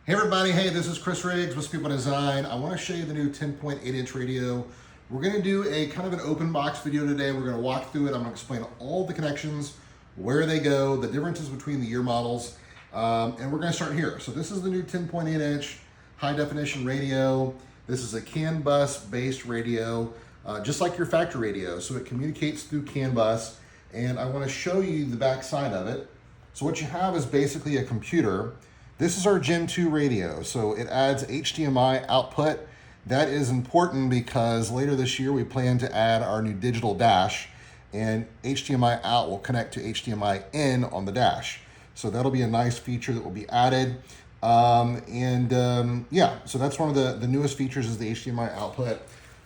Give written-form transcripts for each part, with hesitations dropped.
Hey everybody, hey, this is Chris Riggs with Speed by Design. I want to show you the new 10.8-inch radio. We're going to do a kind of an open box video today. We're going to walk through it. I'm going to explain all the connections, where they go, the differences between the year models, and we're going to start here. So this is the new 10.8-inch high definition radio. This is a CAN bus based radio, just like your factory radio. So it communicates through CAN bus, and I want to show you the back side of it. So what you have is basically a computer. This is our Gen 2 radio, so it adds HDMI output. That is important because later this year we plan to add our new digital dash, and HDMI out will connect to HDMI in on the dash. So that'll be a nice feature that will be added. Yeah, so that's one of the newest features is the HDMI output.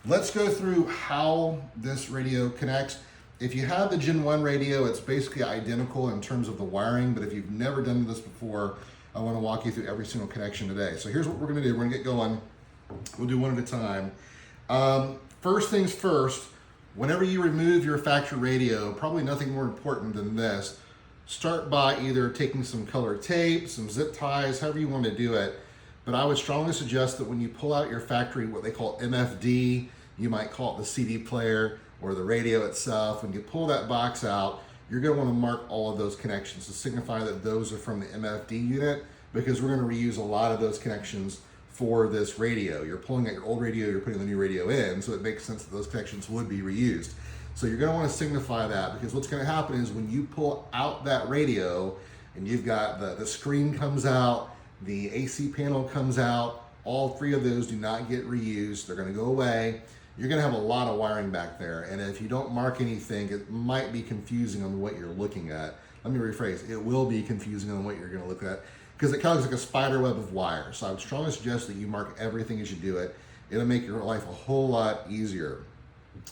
Let's go through how this radio connects. If you have the Gen 1 radio, it's basically identical in terms of the wiring, but if you've never done this before, I want to walk you through every single connection today. So here's what we're going to do. We're going to get going. We'll do one at a time. First things first, whenever you remove your factory radio, probably nothing more important than this, start by either taking some colored tape, some zip ties, however you want to do it. But I would strongly suggest that when you pull out your factory, what they call MFD, you might call it the CD player or the radio itself, when you pull that box out, you're going to want to mark all of those connections to signify that those are from the MFD unit, because we're going to reuse a lot of those connections for this radio. You're pulling out your old radio, you're putting the new radio in, so it makes sense that those connections would be reused. So you're going to want to signify that, because what's going to happen is when you pull out that radio and you've got the screen comes out, the AC panel comes out, all three of those do not get reused. They're going to go away. You're going to have a lot of wiring back there, and if you don't mark anything, it might be confusing on what you're looking at. Let me rephrase, it will be confusing on what you're going to look at, because it kind of looks like a spider web of wire. So I would strongly suggest that you mark everything as you do it. It'll make your life a whole lot easier.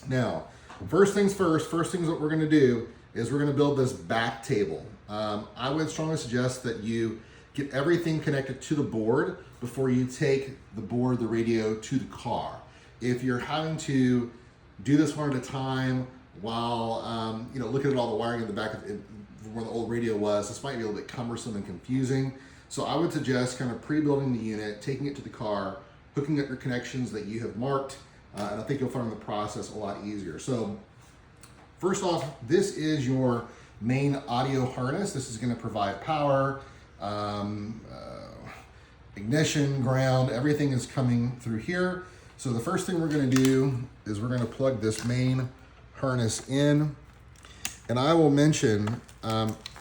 Now, first things that we're going to do is we're going to build this back table. I would strongly suggest that you get everything connected to the board before you take the radio to the car. If you're having to do this one at a time while looking at all the wiring in the back of where the old radio was, this might be a little bit cumbersome and confusing. So I would suggest kind of pre-building the unit, taking it to the car, hooking up your connections that you have marked, and I think you'll find the process a lot easier. So first off, this is your main audio harness. This is going to provide power, ignition, ground, everything is coming through here. So the first thing we're going to do is we're going to plug this main harness in. And I will mention,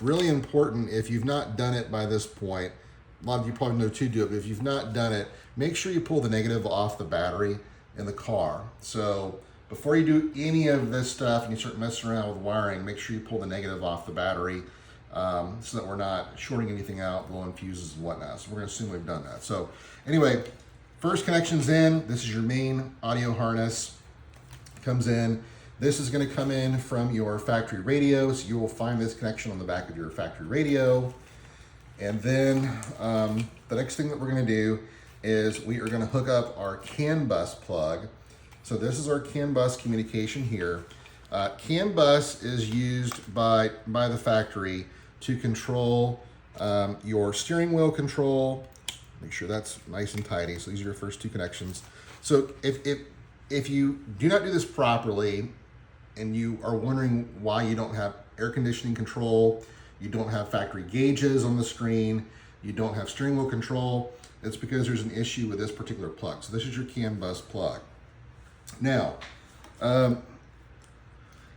really important, if you've not done it by this point, a lot of you probably know to do it, but if you've not done it, make sure you pull the negative off the battery in the car. So before you do any of this stuff and you start messing around with wiring, make sure you pull the negative off the battery so that we're not shorting anything out, blowing fuses and whatnot. So we're going to assume we've done that. So anyway, first connection's in. This is your main audio harness. Comes in. This is going to come in from your factory radio, so you will find this connection on the back of your factory radio. And then the next thing that we're going to do is we are going to hook up our CAN bus plug. So this is our CAN bus communication here. CAN bus is used by the factory to control your steering wheel control. Make sure that's nice and tidy. So these are your first two connections. So if you do not do this properly and you are wondering why you don't have air conditioning control, you don't have factory gauges on the screen, you don't have steering wheel control, it's because there's an issue with this particular plug. So this is your CAN bus plug. Now,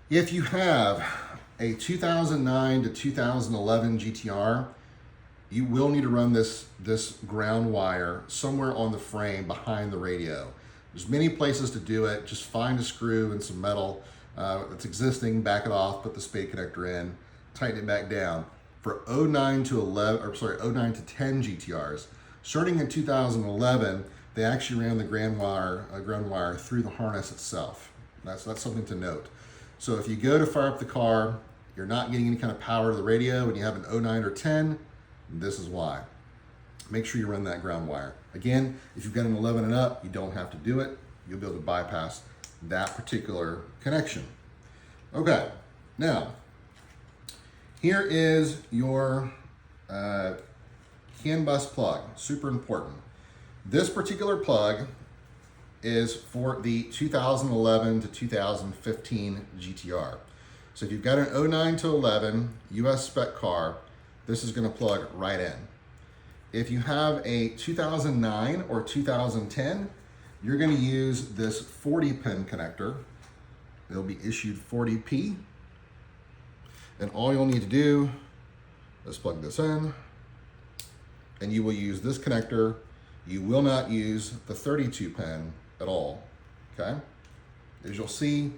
if you have a 2009 to 2011 GTR, you will need to run this ground wire somewhere on the frame behind the radio. There's many places to do it. Just find a screw and some metal that's existing, back it off, put the spade connector in, tighten it back down. For 09 to 10 GTRs, starting in 2011, they actually ran the ground wire through the harness itself. That's something to note. So if you go to fire up the car, you're not getting any kind of power to the radio, and you have an 09 or 10, this is why. Make sure you run that ground wire. Again, if you've got an 11 and up, you don't have to do it. You'll be able to bypass that particular connection. Okay, now, here is your CAN bus plug, super important. This particular plug is for the 2011 to 2015 GTR. So if you've got an 09 to 11 US spec car, this is going to plug right in. If you have a 2009 or 2010, you're going to use this 40 pin connector. It'll be issued 40P. And all you'll need to do is plug this in, and you will use this connector. You will not use the 32 pin at all, okay? As you'll see,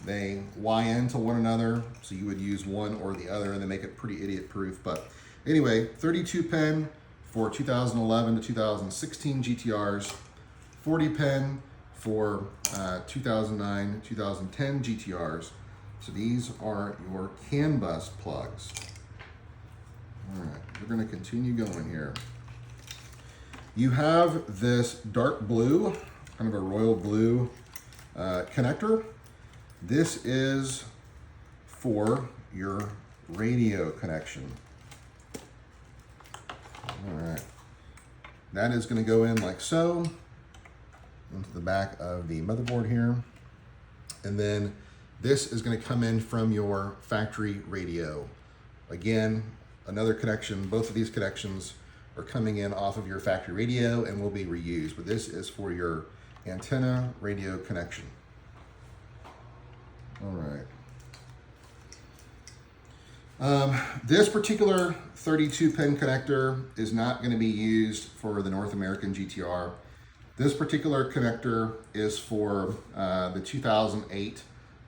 they Y into one another, so you would use one or the other, and they make it pretty idiot-proof. But anyway, 32 pin for 2011 to 2016 GTRs, 40 pin for 2009, 2010 GTRs. So these are your CAN bus plugs. All right, we're gonna continue going here. You have this dark blue, kind of a royal blue connector. This is for your radio connection. All right, that is gonna go in like so, into the back of the motherboard here. And then this is gonna come in from your factory radio. Again, another connection, both of these connections are coming in off of your factory radio and will be reused, but this is for your antenna radio connection. All right. This particular 32 pin connector is not going to be used for the North American GTR. This particular connector is for the 2008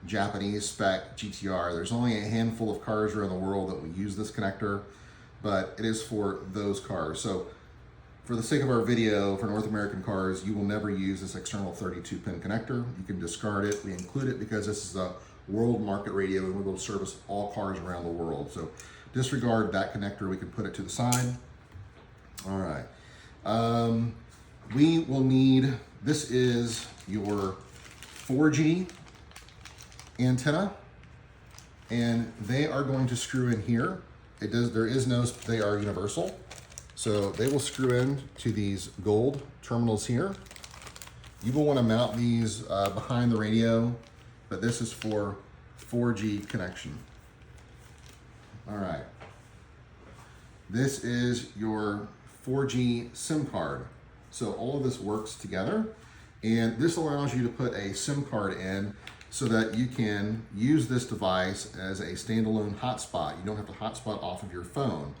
Japanese spec GTR. There's only a handful of cars around the world that will use this connector, but it is for those cars. So for the sake of our video, for North American cars, you will never use this external 32 pin connector. You can discard it. We include it because this is a world market radio and we will service all cars around the world. So disregard that connector. We can put it to the side. All right. We will need, this is your 4G antenna, and they are going to screw in here. There is no, they are universal. So they will screw in to these gold terminals here. You will want to mount these behind the radio, but this is for 4G connection. All right. This is your 4G SIM card. So all of this works together, and this allows you to put a SIM card in so that you can use this device as a standalone hotspot. You don't have to hotspot off of your phone.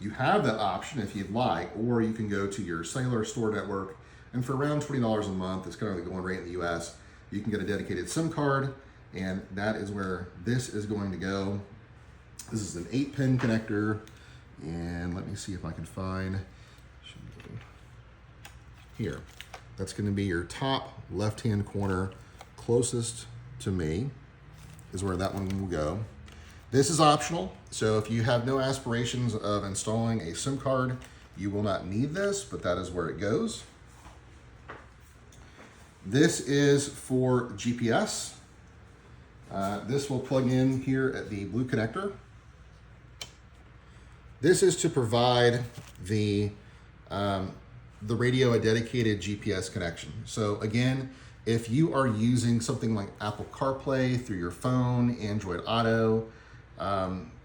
You have that option if you'd like, or you can go to your cellular store network, and for around $20 a month, it's kind of the going rate in the US, you can get a dedicated SIM card, and that is where this is going to go. This is an 8-pin connector, and let me see if I can find, here. That's going to be your top left-hand corner closest to me is where that one will go. This is optional, so if you have no aspirations of installing a SIM card, you will not need this, but that is where it goes. This is for GPS. This will plug in here at the blue connector. This is to provide the radio a dedicated GPS connection. So again, if you are using something like Apple CarPlay through your phone, Android Auto,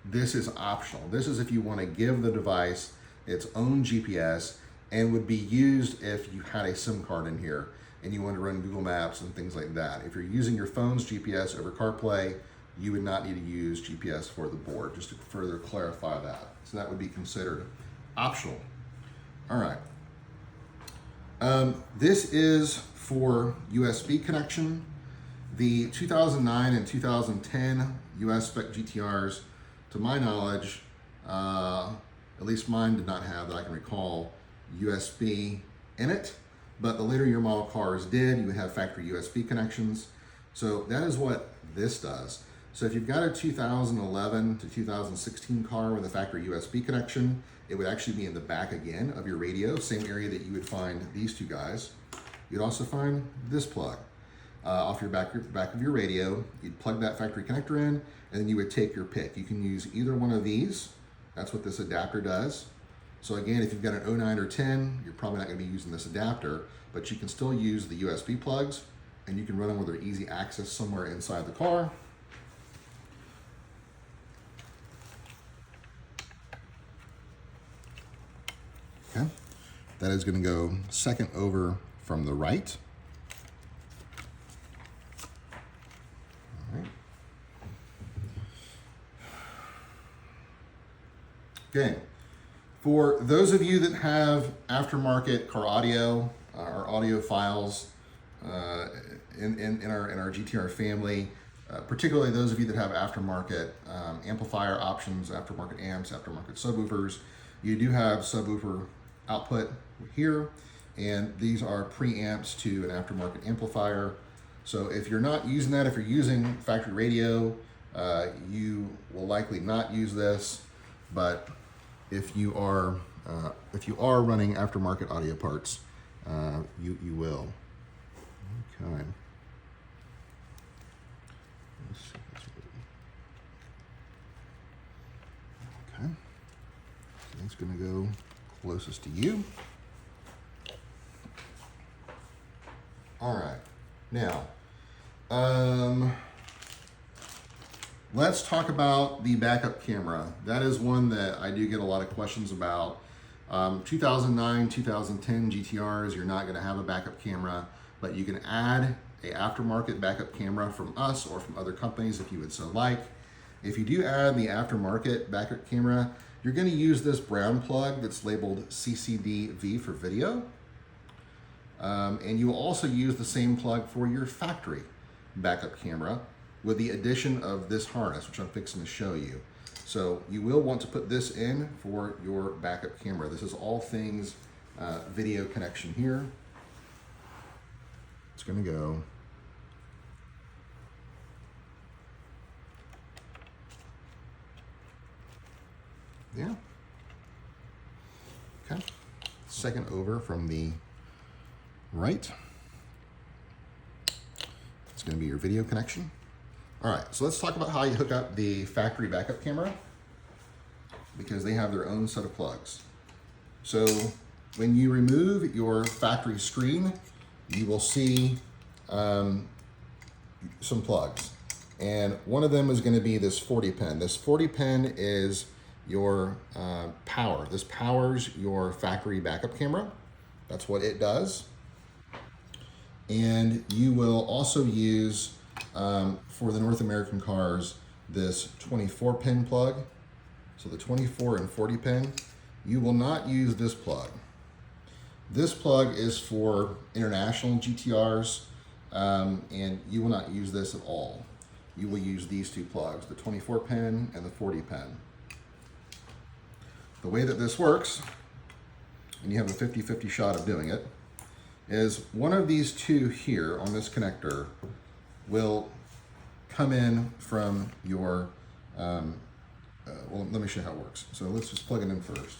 this is optional. This is if you want to give the device its own GPS and would be used if you had a SIM card in here and you want to run Google Maps and things like that. If you're using your phone's GPS over CarPlay, you would not need to use GPS for the board, just to further clarify that. So that would be considered optional. All right. This is for USB connection. The 2009 and 2010 US spec GTRs, to my knowledge, at least mine did not have, that I can recall, USB in it, but the later year model cars did. You would have factory USB connections. So that is what this does. So if you've got a 2011 to 2016 car with a factory USB connection, it would actually be in the back again of your radio, same area that you would find these two guys. You'd also find this plug off your back of your radio. You'd plug that factory connector in, and then you would take your pick. You can use either one of these. That's what this adapter does. So again, if you've got an 09 or 10, you're probably not going to be using this adapter, but you can still use the USB plugs, and you can run them with their easy access somewhere inside the car. Okay, that is going to go second over from the right. All right. Okay, for those of you that have aftermarket car audio or audio files in our GTR family, particularly those of you that have aftermarket amplifier options, aftermarket amps, aftermarket subwoofers, you do have subwoofer output here, and these are preamps to an aftermarket amplifier. So if you're not using that, if you're using factory radio, you will likely not use this, but if you are running aftermarket audio parts, you will. Okay. Let's see. Okay. So it's going to go closest to you. All right. Now, let's talk about the backup camera. That is one that I do get a lot of questions about. 2009, 2010 GTRs, you're not going to have a backup camera, but you can add a aftermarket backup camera from us or from other companies if you would so like. If you do add the aftermarket backup camera, you're going to use this brown plug that's labeled CCD-V for video. And you will also use the same plug for your factory backup camera with the addition of this harness, which I'm fixing to show you. So you will want to put this in for your backup camera. This is all things video connection here. It's going to go there. Okay. Second over from the right. It's going to be your video connection. All right, so let's talk about how you hook up the factory backup camera, because they have their own set of plugs. So when you remove your factory screen, you will see some plugs. And one of them is going to be this 40 pin. This 40 pin is your power. This powers your factory backup camera. That's what it does. And you will also use, for the North American cars, this 24 pin plug. So the 24 and 40 pin, you will not use this plug. This plug is for international GTRs, and you will not use this at all. You will use these two plugs, the 24 pin and the 40 pin. The way that this works, and you have a 50-50 shot of doing it, is one of these two here on this connector will come in from your, well, let me show you how it works. So let's just plug it in first.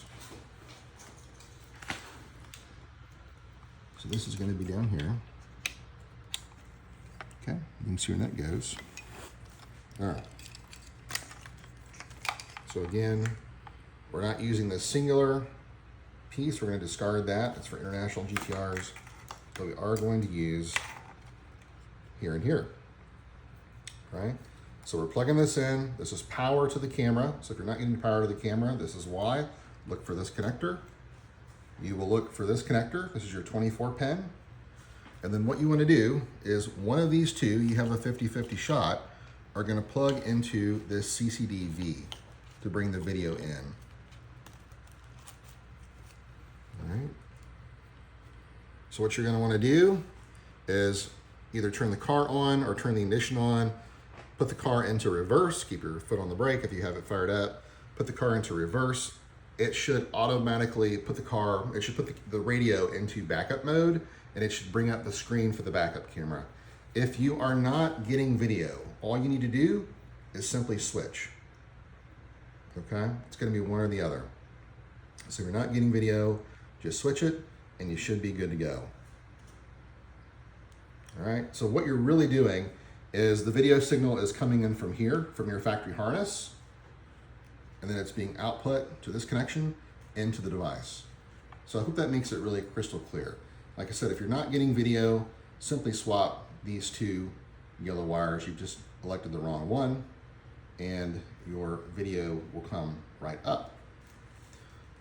So this is going to be down here. Okay, you can see where that goes. All right. So again, we're not using the singular piece. We're going to discard that. It's for international GTRs. But we are going to use here and here, right? So we're plugging this in. This is power to the camera. So if you're not getting power to the camera, this is why. Look for this connector. You will look for this connector. This is your 24 pin. And then what you want to do is one of these two, you have a 50-50 shot, are going to plug into this CCD-V to bring the video in. All right. So what you're going to want to do is either turn the car on or turn the ignition on, put the car into reverse, keep your foot on the brake if you have it fired up, put the car into reverse. It should automatically put the car, it should put the radio into backup mode, and it should bring up the screen for the backup camera. If you are not getting video, all you need to do is simply switch. Okay? It's going to be one or the other. So if you're not getting video, just switch it, and you should be good to go. All right, so what you're really doing is the video signal is coming in from here, from your factory harness, and then it's being output to this connection, into the device. So I hope that makes it really crystal clear. Like I said, if you're not getting video, simply swap these two yellow wires. You've just elected the wrong one, and your video will come right up.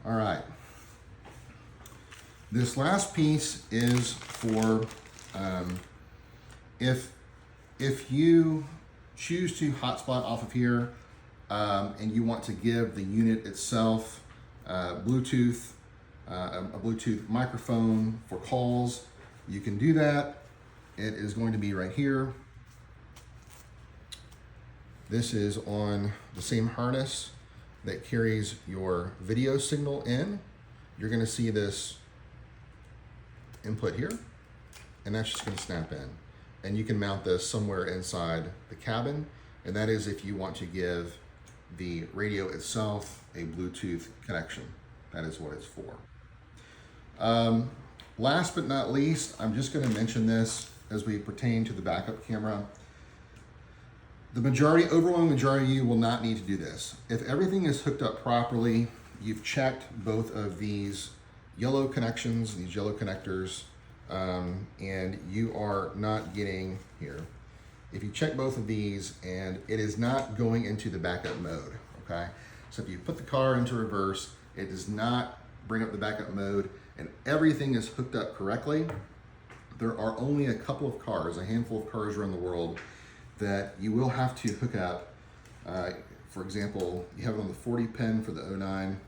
All right. This last piece is for if you choose to hotspot off of here and you want to give the unit itself Bluetooth, a Bluetooth microphone for calls, you can do that. It is going to be right here. This is on the same harness that carries your video signal in. You're going to see this input here, and that's just going to snap in. And you can mount this somewhere inside the cabin, and that is if you want to give the radio itself a Bluetooth connection. That is what it's for. Last but not least, I'm just going to mention this as we pertain to the backup camera. The overwhelming majority of you will not need to do this. If everything is hooked up properly, you've checked both of these yellow connections, these yellow connectors, and you are not getting here. If you check both of these and it is not going into the backup mode, okay? So if you put the car into reverse, it does not bring up the backup mode and everything is hooked up correctly, there are only a couple of cars, a handful of cars around the world that you will have to hook up. For example, you have it on the 40 pin for the 09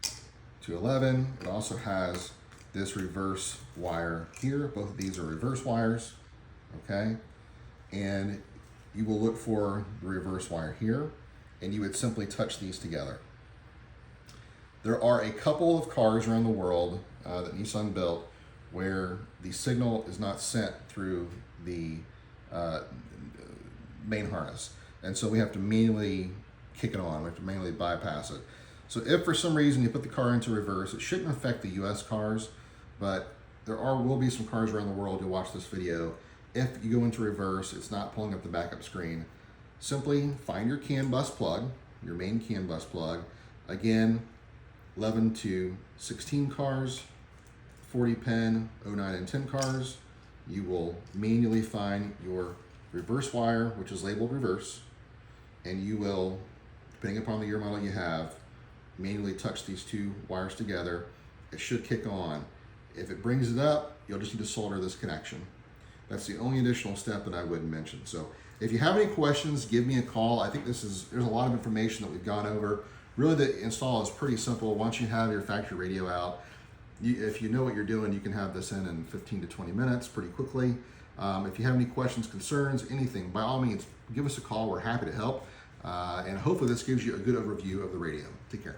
to 11. It also has this reverse wire here. Both of these are reverse wires, okay? And you will look for the reverse wire here, and you would simply touch these together. There are a couple of cars around the world that Nissan built where the signal is not sent through the main harness. And so we have to manually kick it on. We have to manually bypass it. So if for some reason you put the car into reverse, it shouldn't affect the US cars, but there will be some cars around the world who watch this video. If you go into reverse, it's not pulling up the backup screen. Simply find your CAN bus plug, your main CAN bus plug. Again, 11 to 16 cars, 40 pin, 09 and 10 cars. You will manually find your reverse wire, which is labeled reverse, and you will, depending upon the year model you have, manually touch these two wires together. It should kick on. If it brings it up, you'll just need to solder this connection. That's the only additional step that I would mention. So if you have any questions, give me a call. I think there's a lot of information that we've gone over. Really, the install is pretty simple. Once you have your factory radio out, if you know what you're doing, you can have this in 15 to 20 minutes pretty quickly. If you have any questions, concerns, anything, by all means, give us a call. We're happy to help. And hopefully this gives you a good overview of the radio. Take care.